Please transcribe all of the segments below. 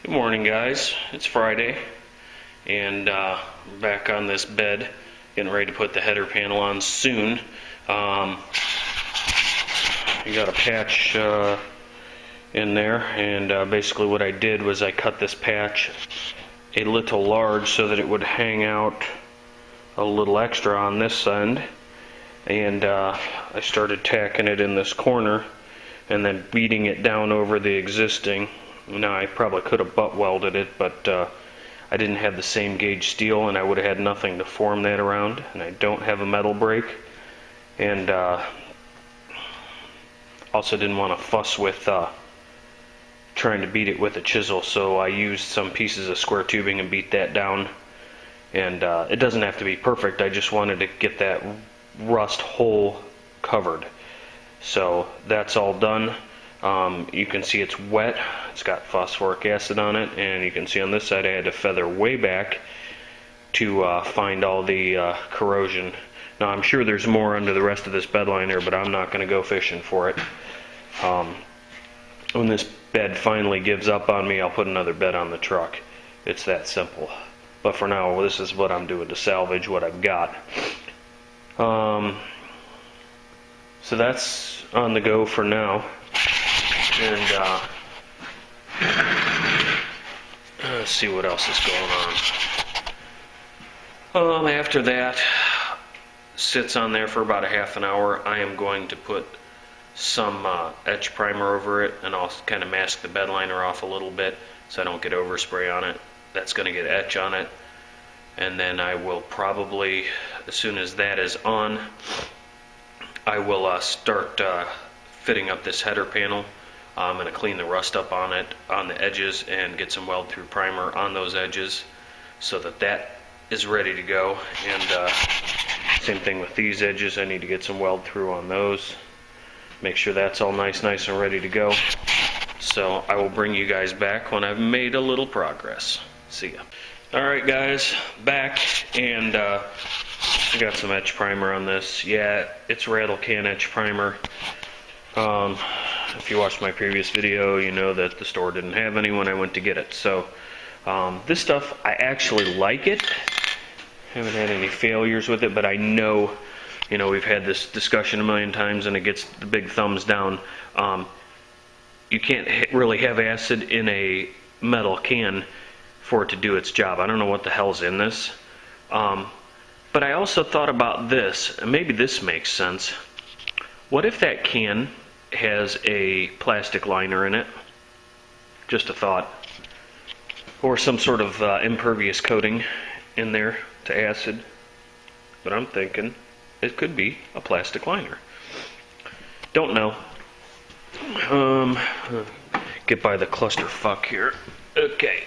Good morning, guys. It's Friday, and back on this bed, getting ready to put the header panel on soon. You got a patch in there, and basically what I did was I cut this patch a little large so that it would hang out a little extra on this end, and I started tacking it in this corner and then beating it down over the existing. Now, I probably could have butt welded it, but I didn't have the same gauge steel, and I would have had nothing to form that around, and I don't have a metal brake, and also didn't want to fuss with trying to beat it with a chisel, so I used some pieces of square tubing and beat that down. And it doesn't have to be perfect, I just wanted to get that rust hole covered. So that's all done. You can see it's wet, it's got phosphoric acid on it, and you can see on this side I had to feather way back to find all the corrosion. Now, I'm sure there's more under the rest of this bed liner, but I'm not going to go fishing for it. When this bed finally gives up on me, I'll put another bed on the truck. It's that simple. But for now, this is what I'm doing to salvage what I've got. So that's on the go for now. And let's see what else is going on. After that sits on there for about a half an hour, I am going to put some etch primer over it, and I'll kind of mask the bed liner off a little bit so I don't get overspray on it. That's going to get etch on it. And then I will probably, as soon as that is on, I will start fitting up this header panel. I'm going to clean the rust up on it, on the edges, and get some weld through primer on those edges so that that is ready to go. And same thing with these edges, I need to get some weld through on those. Make sure that's all nice and ready to go. So I will bring you guys back when I've made a little progress. See ya. Alright guys, back, and I got some etch primer on this. Yeah, it's rattle can etch primer. If you watched my previous video, you know that the store didn't have any when I went to get it. So this stuff, I actually like it. Haven't had any failures with it, but I know, we've had this discussion a million times and it gets the big thumbs down. You can't really have acid in a metal can for it to do its job. I don't know what the hell's in this. But I also thought about this, and maybe this makes sense. What if that can has a plastic liner in it? Just a thought. Or some sort of impervious coating in there to acid. But I'm thinking it could be a plastic liner. Don't know. Get by the clusterfuck here. Okay.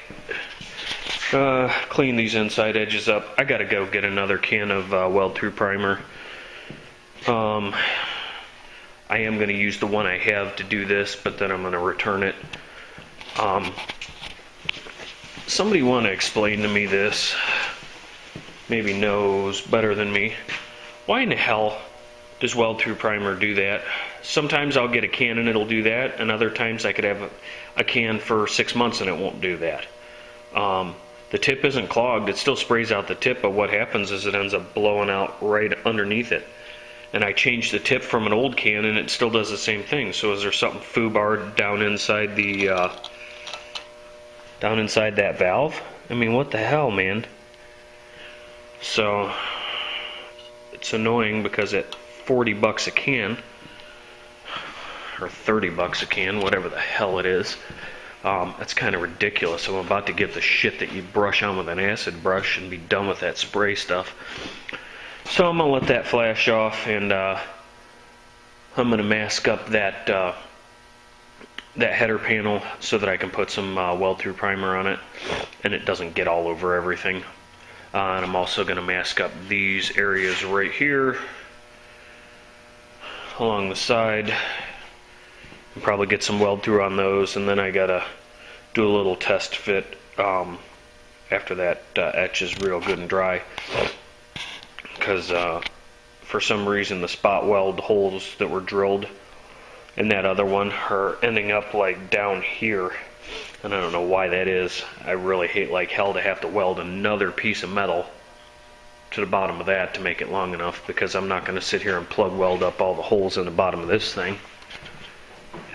Clean these inside edges up. I gotta go get another can of weld through primer. I am going to use the one I have to do this, but then I'm going to return it. Somebody want to explain to me this, maybe knows better than me. Why in the hell does weld through primer do that? Sometimes I'll get a can and it'll do that, and other times I could have a can for 6 months and it won't do that. The tip isn't clogged, it still sprays out the tip, but what happens is it ends up blowing out right underneath it. And I changed the tip from an old can and it still does the same thing. So is there something foobarred down inside the down inside that valve? I mean, what the hell, man? So it's annoying because at $40 a can, or $30 a can, whatever the hell it is, that's kind of ridiculous. I'm about to get the shit that you brush on with an acid brush and be done with that spray stuff. So I'm going to let that flash off, and I'm going to mask up that that header panel so that I can put some weld through primer on it and it doesn't get all over everything. And I'm also going to mask up these areas right here along the side and probably get some weld through on those, and then I got to do a little test fit after that etch is real good and dry. Because for some reason the spot weld holes that were drilled in that other one are ending up like down here. and I don't know why that is. I really hate like hell to have to weld another piece of metal to the bottom of that to make it long enough, because I'm not going to sit here and plug weld up all the holes in the bottom of this thing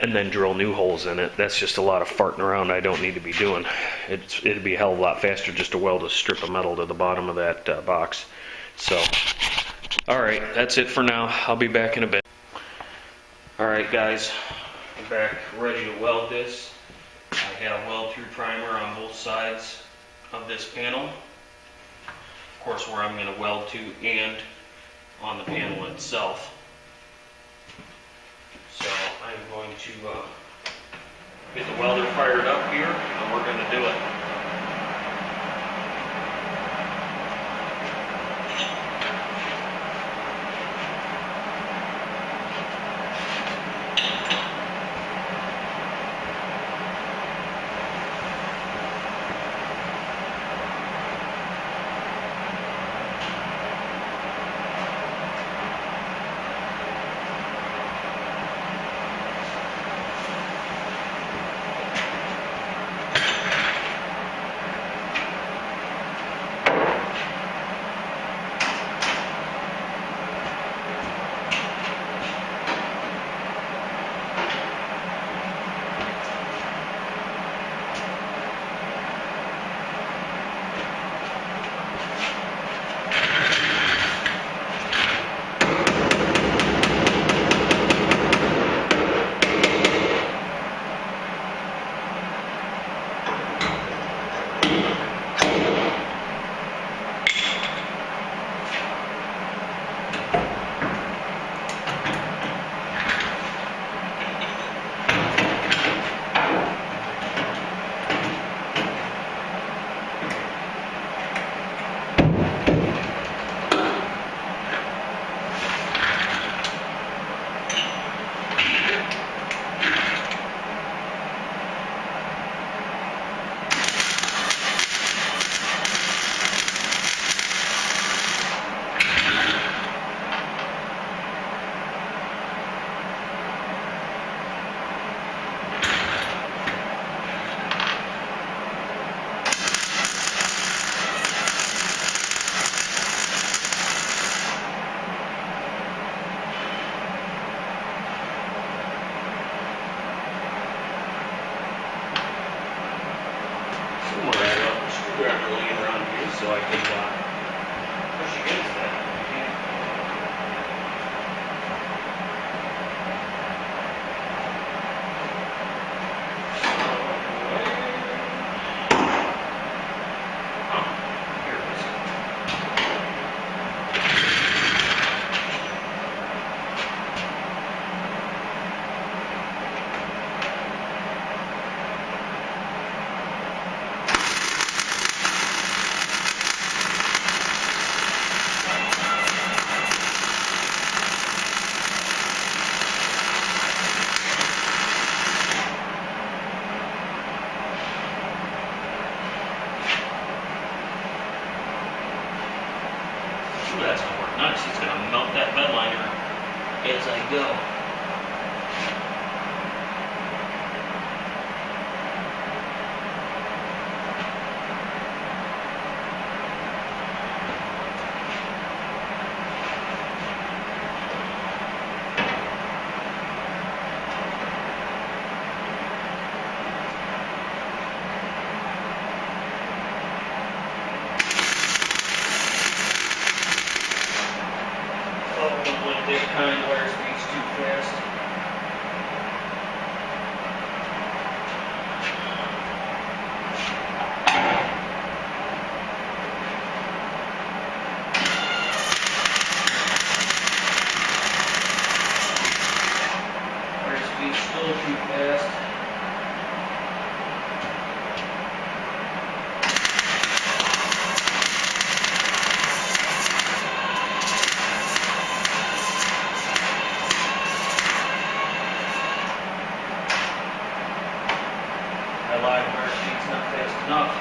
and then drill new holes in it. That's just a lot of farting around I don't need to be doing. It'd be a hell of a lot faster just to weld a strip of metal to the bottom of that box. So, alright, that's it for now. I'll be back in a bit. Alright guys, I'm back ready to weld this. I got a weld-through primer on both sides of this panel. Of course, where I'm going to weld to and on the panel itself. So I'm going to get the welder fired up here, and we're going to do it. So I can push against that. Ooh, that's going to work nice. It's going to melt that bed liner as I go. This kind where it speeds too fast. Where it speeds still too fast. I lied, where it speeds not fast enough.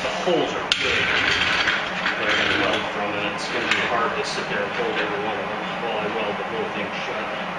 The holes are good that I'm going to weld from, and it's going to be hard to sit there and hold every one of them while I weld the whole thing shut.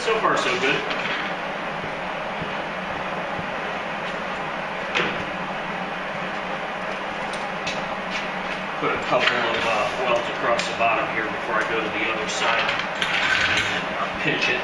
So far, so good. Put a couple of welds across the bottom here before I go to the other side and pinch it.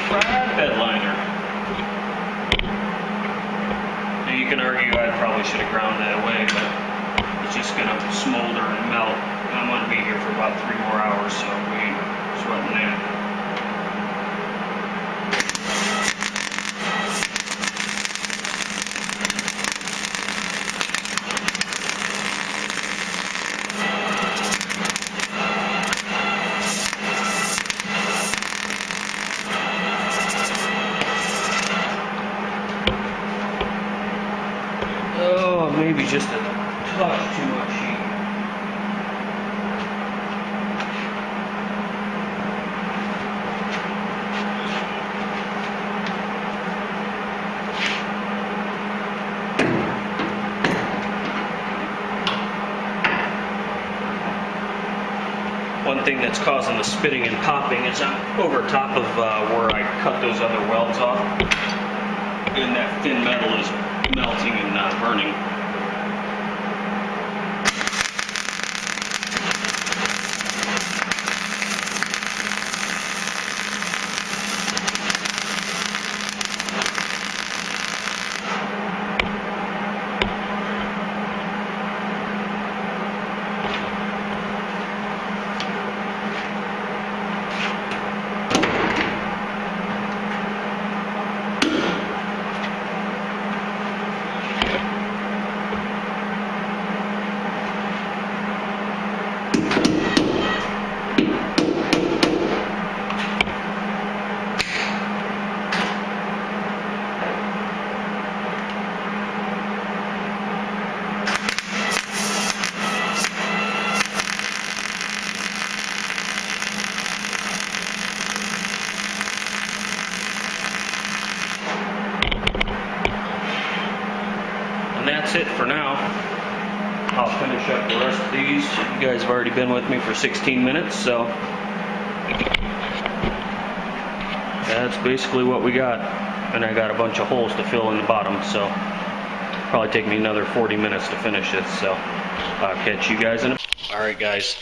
fried bed liner. Now you can argue I probably should have ground that away, but it's just gonna smolder and melt. I'm gonna be here for about 3 more hours, so we ain't sweating that. Oh, maybe just a touch too much heat. One thing that's causing the spitting and popping is I'm over top of where I cut those other welds off, and that thin metal is melting and not burning. And that's it for now. I'll finish up the rest of these. You guys have already been with me for 16 minutes, so that's basically what we got. And I got a bunch of holes to fill in the bottom, so probably take me another 40 minutes to finish this, so I'll catch you guys in a... Alright guys,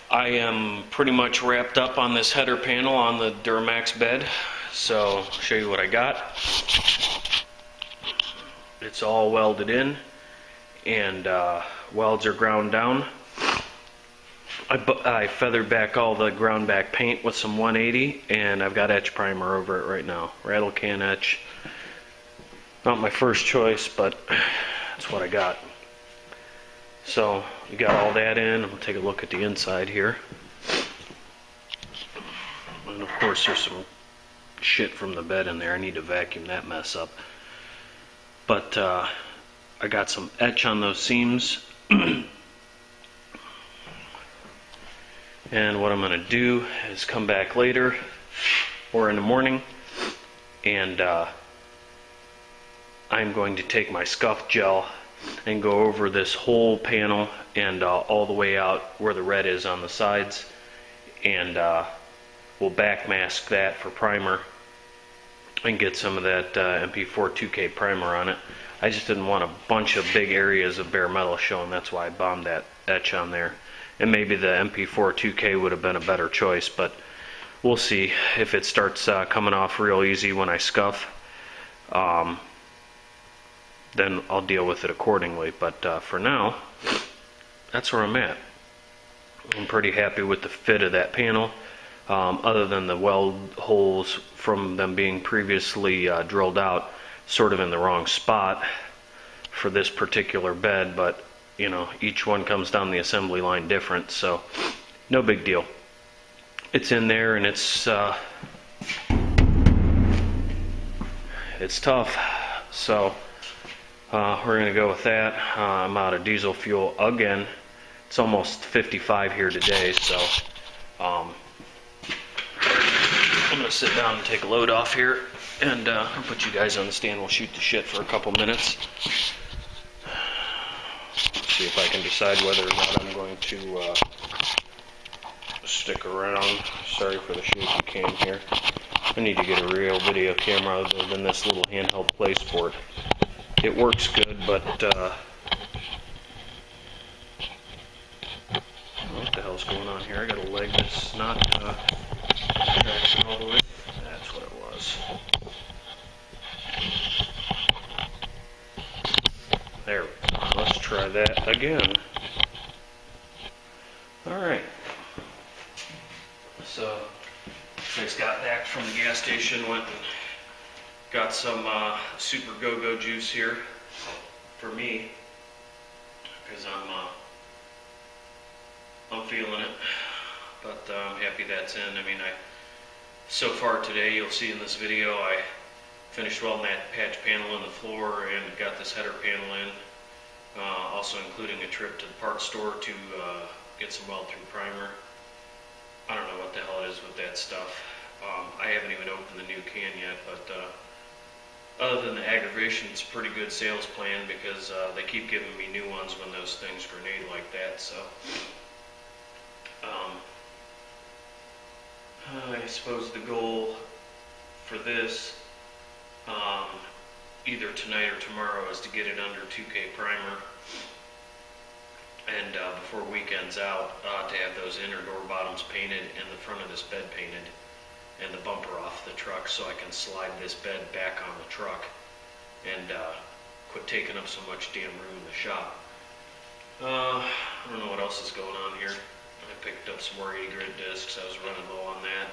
I am pretty much wrapped up on this header panel on the Duramax bed, so I'll show you what I got. It's all welded in, and welds are ground down. I feathered back all the ground back paint with some 180, and I've got etch primer over it right now. Rattle can etch. Not my first choice, but that's what I got. So we got all that in. I'm gonna take a look at the inside here. And of course there's some shit from the bed in there. I need to vacuum that mess up. But I got some etch on those seams. And what I'm going to do is come back later or in the morning, and I'm going to take my scuff gel and go over this whole panel and all the way out where the red is on the sides, and we'll back mask that for primer and get some of that MP4 2K primer on it. I just didn't want a bunch of big areas of bare metal showing. That's why I bombed that etch on there. And maybe the MP4 2K would have been a better choice, but we'll see. If it starts coming off real easy when I scuff, then I'll deal with it accordingly. But for now, that's where I'm at. I'm pretty happy with the fit of that panel, other than the weld holes from them being previously drilled out sort of in the wrong spot for this particular bed, but you know, each one comes down the assembly line different, so no big deal. It's in there, and it's tough, so we're gonna go with that. I'm out of diesel fuel again. It's almost 55 here today, so I'm gonna sit down and take a load off here, and I'll put you guys on the stand. We'll shoot the shit for a couple minutes. See if I can decide whether or not I'm going to stick around. Sorry for the shaky cam here. I need to get a real video camera other than this little handheld play sport. It works good, but what the hell's going on here? I got a leg that's not traction all the way. That's this. There, let's try that again. Alright. So, just got back from the gas station, went and got some Super Go-Go juice here for me, because I'm feeling it, but I'm happy that's in. I mean, so far today, you'll see in this video, I finished welding that patch panel in the floor and got this header panel in, also including a trip to the parts store to get some weld-through primer. I don't know what the hell it is with that stuff. I haven't even opened the new can yet, but other than the aggravation, it's a pretty good sales plan because they keep giving me new ones when those things grenade like that. So I suppose the goal for this, either tonight or tomorrow, is to get it under 2K primer, and before weekend's out, to have those inner door bottoms painted and the front of this bed painted and the bumper off the truck, so I can slide this bed back on the truck and quit taking up so much damn room in the shop. I don't know what else is going on here. I picked up some more 80 grit discs. I was running low on that.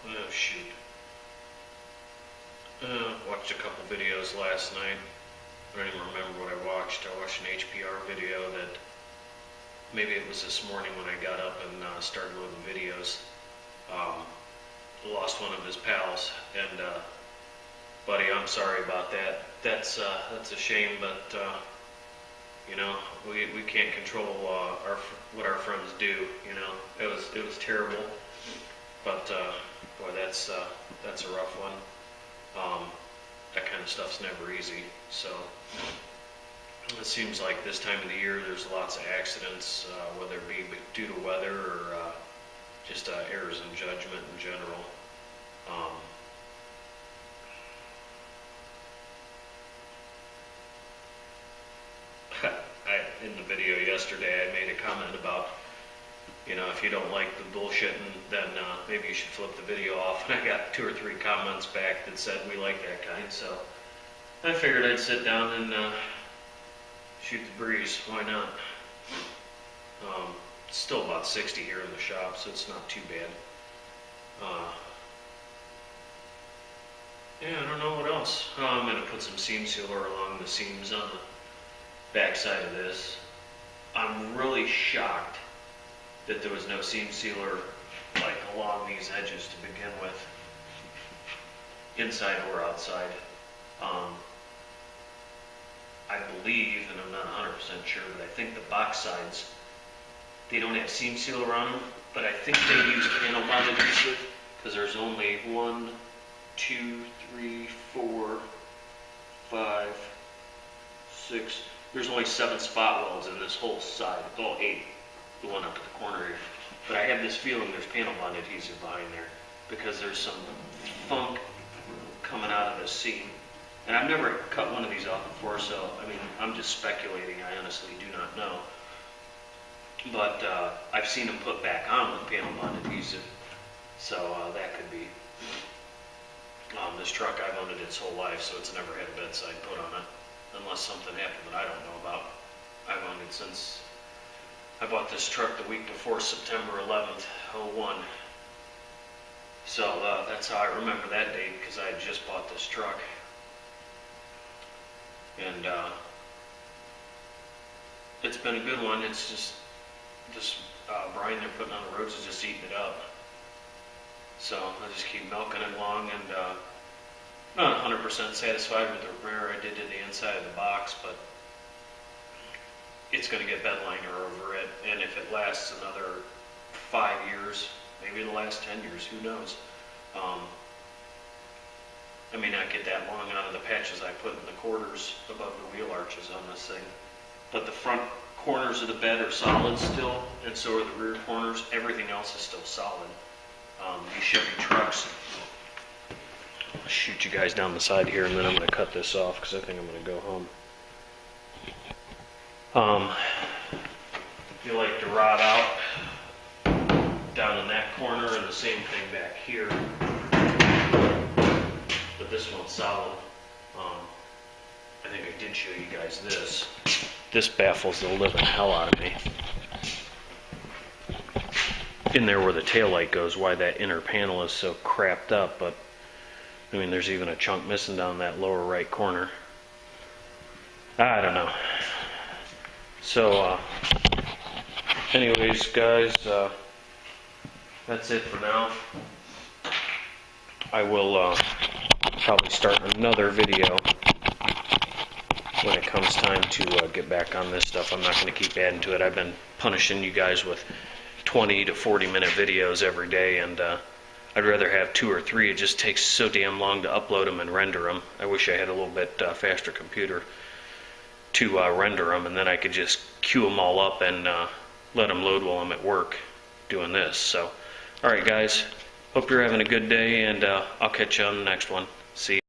Oh shoot. Watched a couple videos last night. I don't even remember what I watched. I watched an HPR video that, maybe it was this morning when I got up and started loading videos. Lost one of his pals, and buddy, I'm sorry about that. That's a shame, but you know, we can't control what our friends do. You know, it was terrible, but boy, that's a rough one. That kind of stuff's never easy. So it seems like this time of the year there's lots of accidents, whether it be due to weather or just errors in judgment in general. In the video yesterday, I made a comment about, you know, if you don't like the bullshitting, then maybe you should flip the video off. And I got 2 or 3 comments back that said we like that kind. So I figured I'd sit down and shoot the breeze. Why not? It's still about 60 here in the shop, so it's not too bad. Yeah, I don't know what else. I'm going to put some seam sealer along the seams on the back side of this. I'm really shocked that there was no seam sealer like along these edges to begin with, inside or outside. I believe, and I'm not 100% sure, but I think the box sides, they don't have seam sealer on them, but I think they use panel bond adhesive, because there's only 1, 2, 3, 4, 5, 6, there's only 7 spot welds in this whole side, well 8, the one up at the corner here. But I have this feeling there's panel bond adhesive behind there, because there's some funk coming out of this seam. And I've never cut one of these off before, so I mean, I'm just speculating. I honestly do not know. But I've seen them put back on with panel bond adhesive, so that could be. This truck, I've owned it its whole life, so it's never had a bedside put on it, unless something happened that I don't know about. I've owned it since I bought this truck the week before September 11th, 01. So that's how I remember that date, because I had just bought this truck. And it's been a good one. It's just this brine they're putting on the roads is just eating it up. So I just keep milking it along, and not 100% satisfied with the repair I did to the inside of the box, but it's going to get bed liner over it, and if it lasts another 5 years, maybe it'll last 10 years, who knows. I may not get that long out of the patches I put in the quarters above the wheel arches on this thing, but the front corners of the bed are solid still, and so are the rear corners. Everything else is still solid. These Chevy trucks, I'll shoot you guys down the side here, and then I'm going to cut this off because I think I'm going to go home. If you like to rot out down in that corner and the same thing back here. But this one's solid. I think I did show you guys this. This baffles the living hell out of me. In there where the taillight goes, why that inner panel is so crapped up, but I mean, there's even a chunk missing down that lower right corner. I don't know. So, anyways, guys, that's it for now. I will probably start another video when it comes time to get back on this stuff. I'm not going to keep adding to it. I've been punishing you guys with 20 to 40 minute videos every day, and I'd rather have 2 or 3. It just takes so damn long to upload them and render them. I wish I had a little bit faster computer to render them, and then I could just queue them all up and let them load while I'm at work doing this. So, alright guys, hope you're having a good day, and I'll catch you on the next one. See ya.